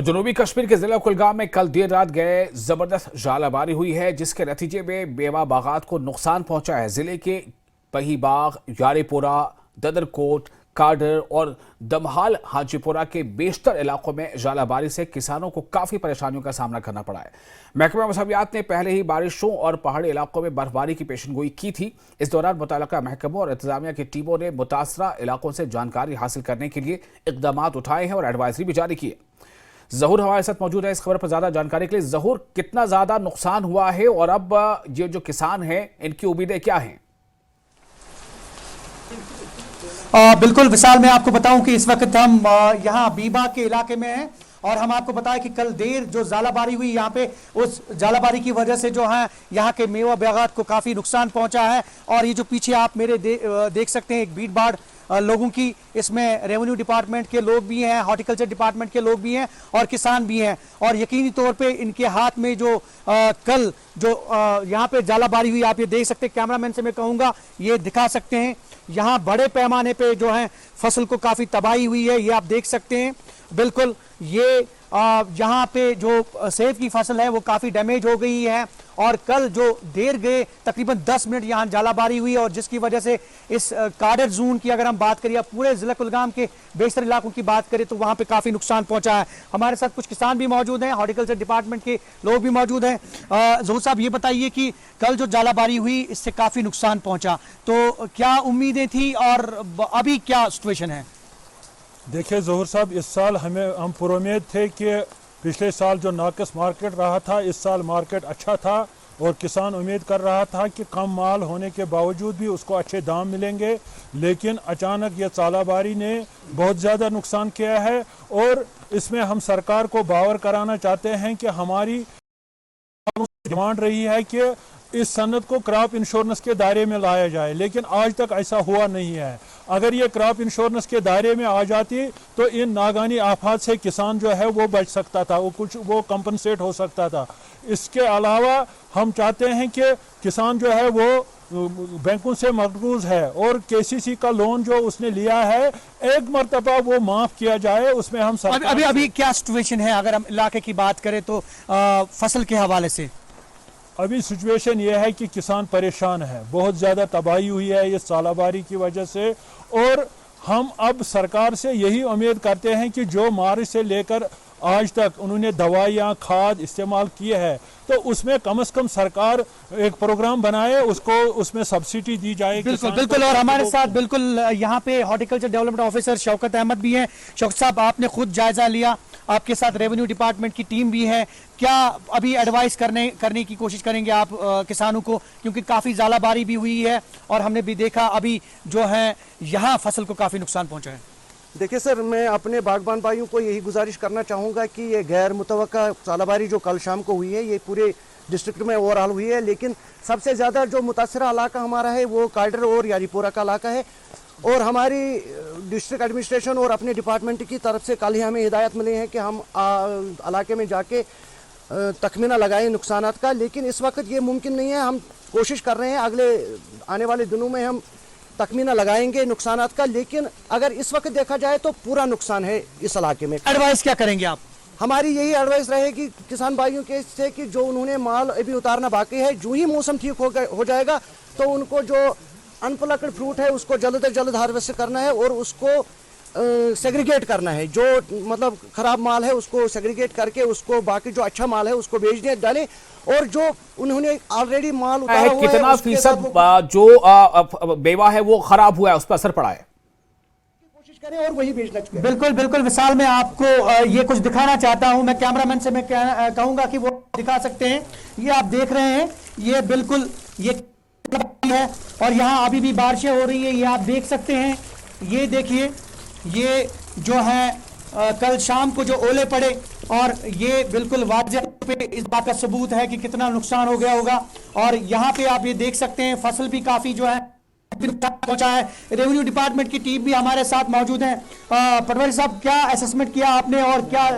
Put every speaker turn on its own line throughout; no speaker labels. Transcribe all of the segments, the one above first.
जनूबी कश्मीर के जिला कुलगाम में कल देर रात गए जबरदस्त जालाबारी हुई है, जिसके नतीजे में बेवा बागात को नुकसान पहुंचा है। जिले के बहीबाग, यारीपुरा, ददरकोट, काडर और दमहाल हाजीपुरा के बेशतर इलाकों में जालाबारी से किसानों को काफी परेशानियों का सामना करना पड़ा है। महकमा मौसमियात ने पहले ही बारिशों और पहाड़ी इलाकों में बर्फबारी की पेशनगोई की थी। इस दौरान मुतल्लिका महकमों और इंतजामिया की टीमों ने मुतासरा इलाकों से जानकारी हासिल करने के लिए इकदाम उठाए हैं और एडवाइजरी भी जारी की है। जहूर हमारे साथ मौजूद है इस खबर पर ज्यादा जानकारी के लिए। जहूर, कितना ज्यादा नुकसान हुआ है और अब ये जो किसान हैं इनकी उम्मीदें क्या हैं?
बिल्कुल विशाल, मैं आपको बताऊं कि इस वक्त हम यहाँ बीबा के इलाके में हैं और हम आपको बताएं कि कल देर जो जालाबारी हुई यहाँ पे, उस जालाबारी की वजह से जो है यहाँ के मेवा बागात को काफ़ी नुकसान पहुंचा है। और ये जो पीछे आप मेरे देख सकते हैं एक भीड़ भाड़ लोगों की, इसमें रेवेन्यू डिपार्टमेंट के लोग भी हैं, हॉर्टिकल्चर डिपार्टमेंट के लोग भी हैं और किसान भी हैं। और यकीनी तौर पे इनके हाथ में जो कल जो यहाँ पे जालाबारी हुई, आप ये देख सकते हैं, कैमरामैन से मैं कहूँगा ये दिखा सकते हैं, यहाँ बड़े पैमाने पे जो है फसल को काफ़ी तबाही हुई है, ये आप देख सकते हैं। बिल्कुल ये यहाँ पे जो सेब की फसल है वो काफ़ी डैमेज हो गई है। और कल जो देर गए तकरीबन 10 मिनट यहाँ जालाबारी हुई और जिसकी वजह से इस काडर जोन की अगर हम बात करें, पूरे जिला कुलगाम के बेशतर इलाकों की बात करें, तो वहाँ पे काफ़ी नुकसान पहुँचा है। हमारे साथ कुछ किसान भी मौजूद हैं, हॉर्टिकल्चर डिपार्टमेंट के लोग भी मौजूद हैं। ज़हूर साहब, ये बताइए कि कल जो जालाबारी हुई इससे काफ़ी नुकसान पहुँचा, तो क्या उम्मीदें थी और अभी क्या सिचुएशन है?
देखिए ज़हूर साहब, इस साल हम पुरुम्मीद थे कि पिछले साल जो नाकस मार्केट रहा था, इस साल मार्केट अच्छा था और किसान उम्मीद कर रहा था कि कम माल होने के बावजूद भी उसको अच्छे दाम मिलेंगे। लेकिन अचानक ये सालाबारी ने बहुत ज़्यादा नुकसान किया है और इसमें हम सरकार को बावर कराना चाहते हैं कि हमारी डिमांड रही है कि इस सनत को क्रॉप इंश्योरेंस के दायरे में लाया जाए, लेकिन आज तक ऐसा हुआ नहीं है। अगर ये क्रॉप इंश्योरेंस के दायरे में आ जाती तो इन नागानी आफात से किसान जो है वो बच सकता था, वो कंपनसेट हो सकता था। इसके अलावा हम चाहते हैं कि किसान जो है वो बैंकों से मकरूज है और केसीसी का लोन जो उसने लिया है एक मरतबा वो माफ़ किया जाए। उसमें हम
अभी क्या सिचुएशन है अगर हम इलाके की बात करें तो फसल के हवाले से?
अभी सिचुएशन ये है कि किसान परेशान है, बहुत ज़्यादा तबाही हुई है इस सालाबारी की वजह से। और हम अब सरकार से यही उम्मीद करते हैं कि जो मार्च से लेकर आज तक उन्होंने दवाइयाँ खाद इस्तेमाल किए हैं, तो उसमें कम से कम सरकार एक प्रोग्राम बनाए, उसमें सब्सिडी दी जाए।
बिल्कुल बिल्कुल। और हमारे साथ बिल्कुल यहाँ पे horticulture development officer Shaukat Ahmad भी हैं। शौकत साहब, आपने खुद जायजा लिया, आपके साथ रेवेन्यू डिपार्टमेंट की टीम भी है, क्या अभी एडवाइस करने की कोशिश करेंगे आप किसानों को, क्योंकि काफ़ी जालाबारी भी हुई है और हमने भी देखा अभी जो है यहाँ फसल को काफ़ी नुकसान पहुँचा है?
देखिए सर, मैं अपने बागबान भाइयों को यही गुजारिश करना चाहूँगा कि ये गैर मुतवक्का सालाबारी जो कल शाम को हुई है ये पूरे डिस्ट्रिक्ट में ओवरऑल हुई है, लेकिन सबसे ज़्यादा जो मुतासरा इलाका हमारा है वो काडर और यारीपुरा का इलाका है। और हमारी डिस्ट्रिक्ट एडमिनिस्ट्रेशन और अपने डिपार्टमेंट की तरफ से कल ही हमें हिदायत मिली है कि हम इलाके में जाके तखमीना लगाएं नुकसानात का। लेकिन इस वक्त ये मुमकिन नहीं है, हम कोशिश कर रहे हैं अगले आने वाले दिनों में हम तखमीना लगाएंगे नुकसानात का। लेकिन अगर इस वक्त देखा जाए तो पूरा नुकसान है इस इलाके में।
एडवाइस क्या करेंगे आप?
हमारी यही एडवाइस रहेगी किसान भाइयों के से कि जो उन्होंने माल अभी उतारना बाकी है, जो ही मौसम ठीक हो जाएगा तो उनको जो अनप्लक्ड फ्रूट है उसको जल्द से जल्द हार्वेस्ट करना है और उसको सेग्रीगेट करना है। जो मतलब खराब माल है उसको सेग्रीगेट करके उसको बाकी जो अच्छा माल है उसको बेचने डालें। और जो उन्होंने ऑलरेडी माल उतारा हुआ
कितना फीसद जो बेवा है वो खराब हुआ है, उस पर असर पड़ा है?
कोशिश करें और वही बेचना चाहिए।
बिल्कुल बिल्कुल विशाल, मैं आपको ये कुछ दिखाना चाहता हूं। मैं कैमरामैन से मैं कहूंगा कि वो दिखा सकते हैं। ये आप देख रहे हैं, ये बिल्कुल ये है और यहाँ अभी भी बारिशें हो रही है, ये आप देख सकते हैं। ये देखिए, ये जो है कल शाम को जो ओले पड़े और ये बिल्कुल वाज़ेह पे इस बात का सबूत है कि कितना नुकसान हो गया होगा। और यहाँ पे आप ये देख सकते हैं फसल भी काफ़ी जो है पहुंचा है। रेवेन्यू डिपार्टमेंट की टीम भी हमारे साथ मौजूद है। पटवारी साहब, क्या असेसमेंट किया आपने और क्या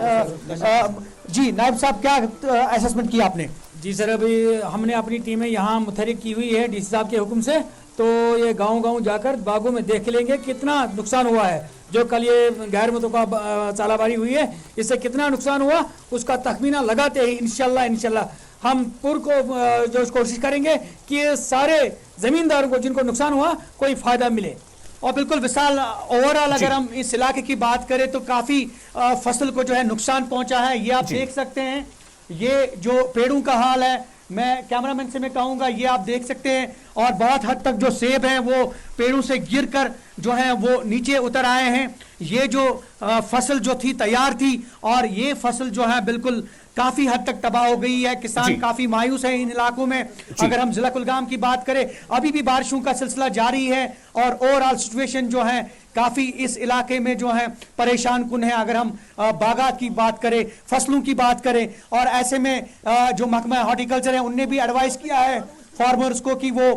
जी नायब साहब, क्या असेसमेंट किया आपने?
जी सर, अभी हमने अपनी टीमें यहाँ मुतहरिक की हुई है डीसी साहब के हुक्म से
तो ये गांव-गांव जाकर बागों में देख लेंगे कितना नुकसान हुआ है। जो कल ये गैर मुतवक्का सालाबारी हुई है, इससे कितना नुकसान हुआ उसका तखमीना लगाते ही इंशाल्लाह हम को जो कोशिश करेंगे कि सारे जमींदारों को जिनको नुकसान हुआ कोई फायदा मिले। और बिल्कुल विशाल, ओवरऑल अगर हम इस इलाके की बात करें तो काफ़ी फसल को जो है नुकसान पहुंचा है। ये आप देख सकते हैं, ये जो पेड़ों का हाल है, मैं कैमरामैन से मैं कहूँगा ये आप देख सकते हैं। और बहुत हद तक जो सेब हैं वो पेड़ों से गिरकर जो है वो नीचे उतर आए हैं। ये जो फसल जो थी तैयार थी और ये फसल जो है बिल्कुल काफी हद तक तबाह हो गई है। किसान काफी मायूस है इन इलाकों में। अगर हम जिला कुलगाम की बात करें, अभी भी बारिशों का सिलसिला जारी है और ओवरऑल सिचुएशन जो है काफी इस इलाके में जो है परेशान कुन है। अगर हम बागात की बात करें, फसलों की बात करें, और ऐसे में जो महकमा हॉर्टिकल्चर है उनने भी एडवाइस किया है फार्मर्स को कि वो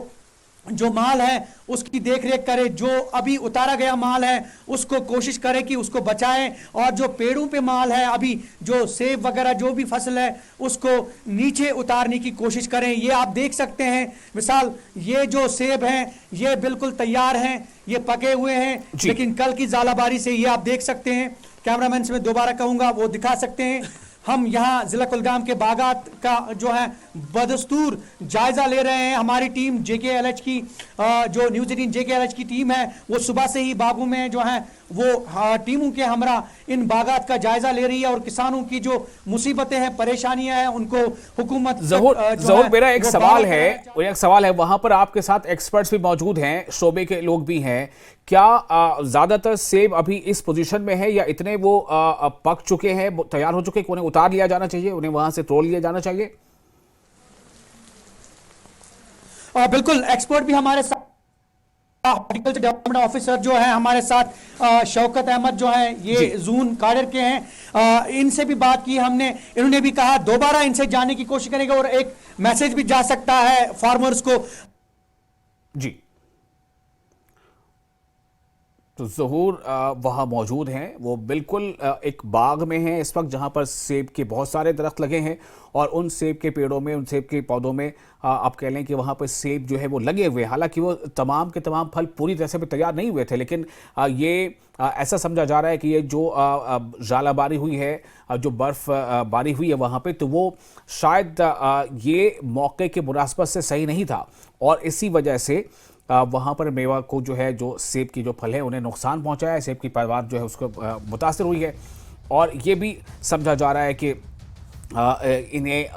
जो माल है उसकी देखरेख करे, जो अभी उतारा गया माल है उसको कोशिश करें कि उसको बचाएं, और जो पेड़ों पे माल है अभी जो सेब वगैरह जो भी फसल है उसको नीचे उतारने की कोशिश करें। ये आप देख सकते हैं मिसाल, ये जो सेब हैं ये बिल्कुल तैयार हैं, ये पके हुए हैं, लेकिन कल की ज़ालाबारी से ये आप देख सकते हैं। कैमरामैन से मैं दोबारा कहूँगा वो दिखा सकते हैं। हम यहाँ जिला कुलगाम के बागात का जो है बदस्तूर जायजा ले रहे हैं। हमारी टीम JKLH की जो न्यूज़ 18 JKLH की टीम है वो सुबह से ही बागों में जो है वो टीमों के हमरा इन बागात का जायजा ले रही है और किसानों की जो मुसीबतें हैं, परेशानियां हैं, उनको हुकूमत
ज़हूर मेरा एक सवाल है वहां पर आपके साथ एक्सपर्ट्स भी मौजूद हैं, शोबे के लोग भी हैं। क्या ज्यादातर सेब अभी इस पोजीशन में है या इतने वो पक चुके हैं, तैयार हो चुके, उन्हें उतार लिया जाना चाहिए, उन्हें वहां से तोड़ लिया जाना चाहिए?
बिल्कुल, एक्सपर्ट भी हमारे साथ, हॉर्टिकल्चर डेवलपमेंट ऑफिसर जो है हमारे साथ शौकत अहमद जो है ये जून काडर के हैं, इनसे भी बात की हमने। इन्होंने भी कहा दोबारा इनसे जाने की कोशिश करेंगे और एक मैसेज भी जा सकता है फार्मर्स को।
जी, तो ज़हूर वहाँ मौजूद हैं, वो बिल्कुल एक बाग में हैं इस वक्त जहाँ पर सेब के बहुत सारे दरख्त लगे हैं और उन सेब के पेड़ों में, उन सेब के पौधों में आप कह लें कि वहाँ पर सेब जो है वो लगे हुए हैं। हालांकि वो तमाम के तमाम फल पूरी तरह से तैयार नहीं हुए थे, लेकिन ये ऐसा समझा जा रहा है कि ये जो ज़ालाबारी हुई है, जो बर्फ़ बारी हुई है वहाँ पे, तो वो शायद ये मौके के मुनासबत से सही नहीं था और इसी वजह से वहाँ पर मेवा को जो है, जो सेब की जो फल है उन्हें नुकसान पहुँचा है, सेब की पैदावार जो है उसको मुतासर हुई है। और ये भी समझा जा रहा है कि इन्हें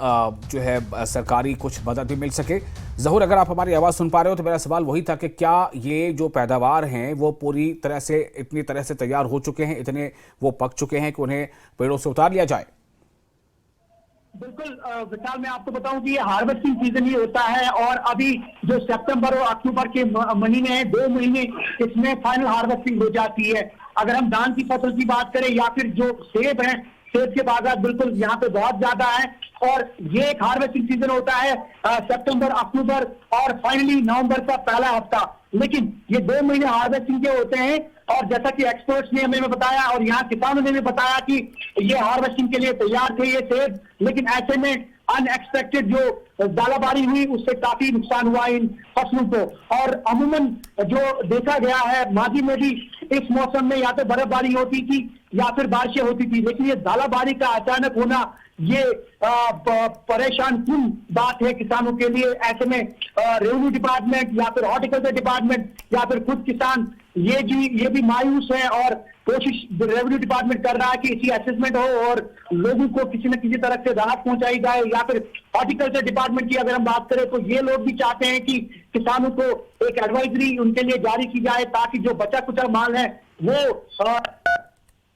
जो है सरकारी कुछ मदद भी मिल सके। ज़हूर, अगर आप हमारी आवाज़ सुन पा रहे हो तो मेरा सवाल वही था कि क्या ये जो पैदावार हैं वो पूरी तरह से, इतनी तरह से तैयार हो चुके हैं, इतने वो पक चुके हैं कि उन्हें पेड़ों से उतार लिया जाए?
बिल्कुल विशाल, मैं आपको बताऊं कि ये हार्वेस्टिंग सीजन ही होता है और अभी जो सितंबर और अक्टूबर के महीने हैं, 2 महीने इसमें फाइनल हार्वेस्टिंग हो जाती है। अगर हम धान की फसल की बात करें या फिर जो सेब है, सेब के बागात बिल्कुल यहाँ पे बहुत ज्यादा है और ये एक हार्वेस्टिंग सीजन होता है सितंबर, अक्टूबर और फाइनली नवंबर का पहला हफ्ता। लेकिन ये 2 महीने हार्वेस्टिंग के होते हैं और जैसा कि एक्सपर्ट्स ने हमें बताया और यहाँ किसानों ने भी बताया कि ये हार्वेस्टिंग के लिए तैयार थे ये सेब, लेकिन ऐसे में अनएक्सपेक्टेड जो ज़ालाबारी हुई उससे काफी नुकसान हुआ इन फसलों को। और अमूमन जो देखा गया है माजी में भी इस मौसम में या तो बर्फबारी होती थी या फिर बारिशें होती थी, लेकिन ये ज़ालाबारी का अचानक होना ये परेशान कुन बात है किसानों के लिए। ऐसे में रेवेन्यू डिपार्टमेंट या फिर हॉर्टिकल्चर डिपार्टमेंट या फिर खुद किसान ये भी मायूस है और कोशिश रेवेन्यू डिपार्टमेंट कर रहा है कि इसी असेसमेंट हो और लोगों को किसी न किसी तरह से राहत पहुंचाई जाए। या फिर हॉर्टिकल्चर डिपार्टमेंट की अगर हम बात करें तो ये लोग भी चाहते हैं कि किसानों को एक एडवाइजरी उनके लिए जारी की जाए ताकि जो बचा कुचा माल है वो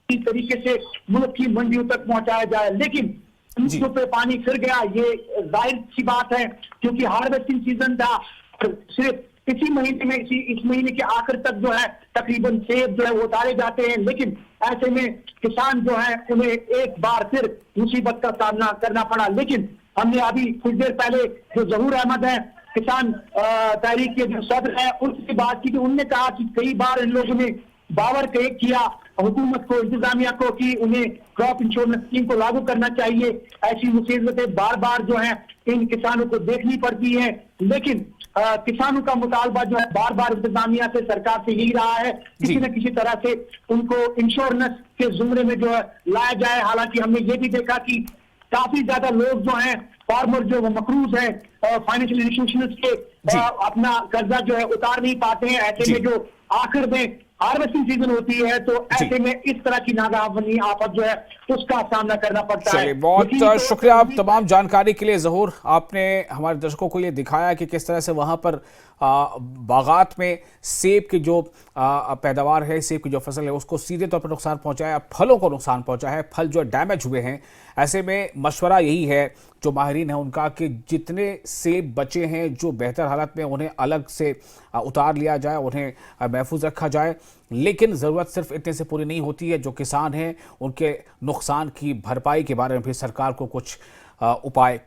इस तरीके से मुल्क की मंडियों तक पहुंचाया जाए। लेकिन मुद्दों पे पानी फिर गया, ये जाहिर सी बात है क्योंकि हार्वेस्टिंग सीजन था और सिर्फ इसी महीने में, इस महीने के आखिर तक जो है तकरीबन सेब जो है वो उतारे जाते हैं। लेकिन ऐसे में किसान जो है उन्हें एक बार फिर मुसीबत का सामना करना पड़ा। लेकिन हमने अभी कुछ देर पहले जो ज़हूर अहमद है, किसान तहरीक के जो सदर है, उनसे बात की, उनने कहा कि कई बार इन लोगों ने बावर किया हुकूमत को, इंतजामिया को कि उन्हें क्रॉप इंश्योरेंस स्कीम को लागू करना चाहिए। ऐसी मुसीबतें बार बार जो है इन किसानों को देखनी पड़ती है, लेकिन किसानों का मुतालबा जो है बार बार इंतजामिया से, सरकार से यही रहा है किसी न किसी तरह से उनको इंश्योरेंस के जुमरे में जो है लाया जाए। हालांकि हमने ये भी देखा कि काफी ज्यादा लोग जो हैं, फार्मर जो वो मकरूज है फाइनेंशियल इंस्टीट्यूशंस के, अपना कर्जा जो है उतार नहीं पाते हैं। ऐसे में जो आखिर में हार्वेस्टिंग सीजन होती है तो ऐसे में इस तरह की नागावानी आफत जो है उसका सामना करना पड़ता है।
चलिए, बहुत शुक्रिया आप तमाम जानकारी के लिए ज़हूर। आपने हमारे दर्शकों को ये दिखाया कि किस तरह से वहाँ पर बागात में सेब की जो पैदावार है, सेब की जो फसल है उसको सीधे तौर पर नुकसान पहुंचा है, फलों को नुकसान पहुंचा है, फल जो डैमेज हुए हैं। ऐसे में मशवरा यही है जो माहिरीन है उनका कि जितने सेब बचे हैं जो बेहतर हालत में, उन्हें अलग से उतार लिया जाए, उन्हें महफूज रखा जाए। लेकिन ज़रूरत सिर्फ इतने से पूरी नहीं होती है। जो किसान हैं उनके नुकसान की भरपाई के बारे में भी सरकार को कुछ उपाय